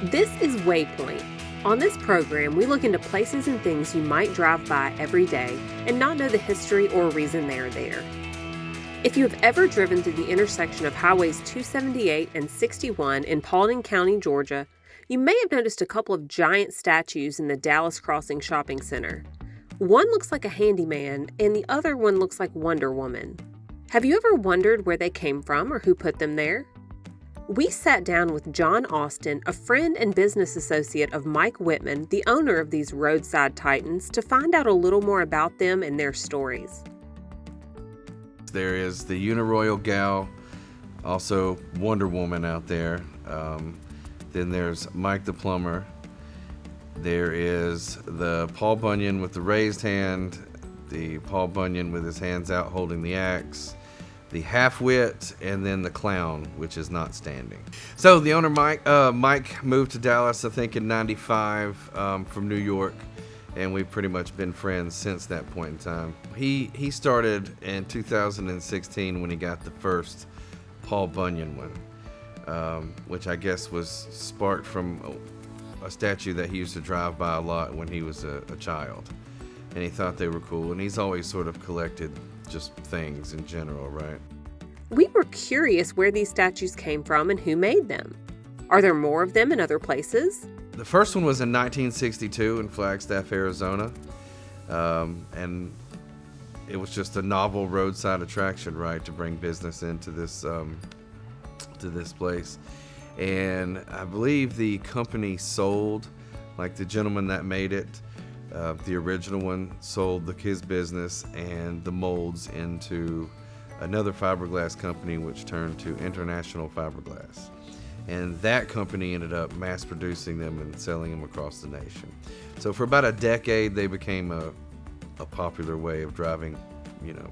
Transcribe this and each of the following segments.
This is Waypoint. On this program, we look into places and things you might drive by every day and not know the history or reason they are there. If you have ever driven through the intersection of Highways 278 and 61 in Paulding County, Georgia, you may have noticed a couple of giant statues in the Dallas Crossing Shopping Center. One looks like a handyman, and the other one looks like Wonder Woman. Have you ever wondered where they came from or who put them there? We sat down with John Austin, a friend and business associate of Mike Whitman, the owner of these Roadside Titans, to find out a little more about them and their stories. There is the Uniroyal Gal, also Wonder Woman out there. Then there's Mike the Plumber. There is the Paul Bunyan with the raised hand, the Paul Bunyan with his hands out holding the axe, the half-wit, and then the clown, which is not standing. So the owner, Mike moved to Dallas, I think in '95 from New York, and we've pretty much been friends since that point in time. He started in 2016 when he got the first Paul Bunyan one, which I guess was sparked from a statue that he used to drive by a lot when he was a child. And he thought they were cool, and he's always sort of collected just things in general, right? We were curious where these statues came from and who made them. Are there more of them in other places? The first one was in 1962 in Flagstaff, Arizona, and it was just a novel roadside attraction, right, to bring business into this place. And I believe the company sold, like the gentleman that made it, the original one sold his business and the molds into another fiberglass company, which turned to International Fiberglass. And that company ended up mass producing them and selling them across the nation. So for about a decade, they became a popular way of driving,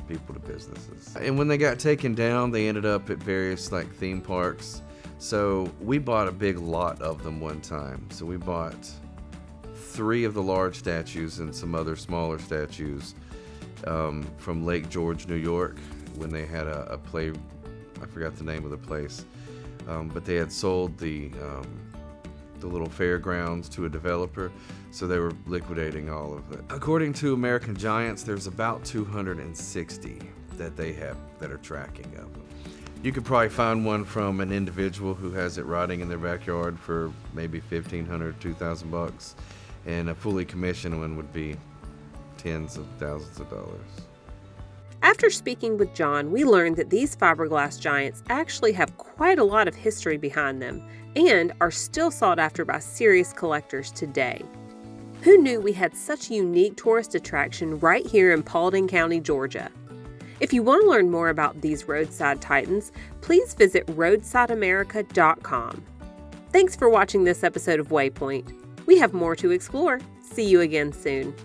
people to businesses. And when they got taken down, they ended up at various theme parks. So we bought a big lot of them one time. So we bought 3 of the large statues and some other smaller statues from Lake George, New York, when they had a play. I forgot the name of the place, but they had sold the little fairgrounds to a developer, so they were liquidating all of it. According to American Giants, there's about 260 that they have that are tracking of them. You could probably find one from an individual who has it rotting in their backyard for maybe $1,500, $2,000. And a fully commissioned one would be tens of thousands of dollars. After speaking with John, we learned that these fiberglass giants actually have quite a lot of history behind them and are still sought after by serious collectors today. Who knew we had such a unique tourist attraction right here in Paulding County, Georgia? If you want to learn more about these Roadside Titans, please visit roadsideamerica.com. Thanks for watching this episode of Waypoint. We have more to explore. See you again soon.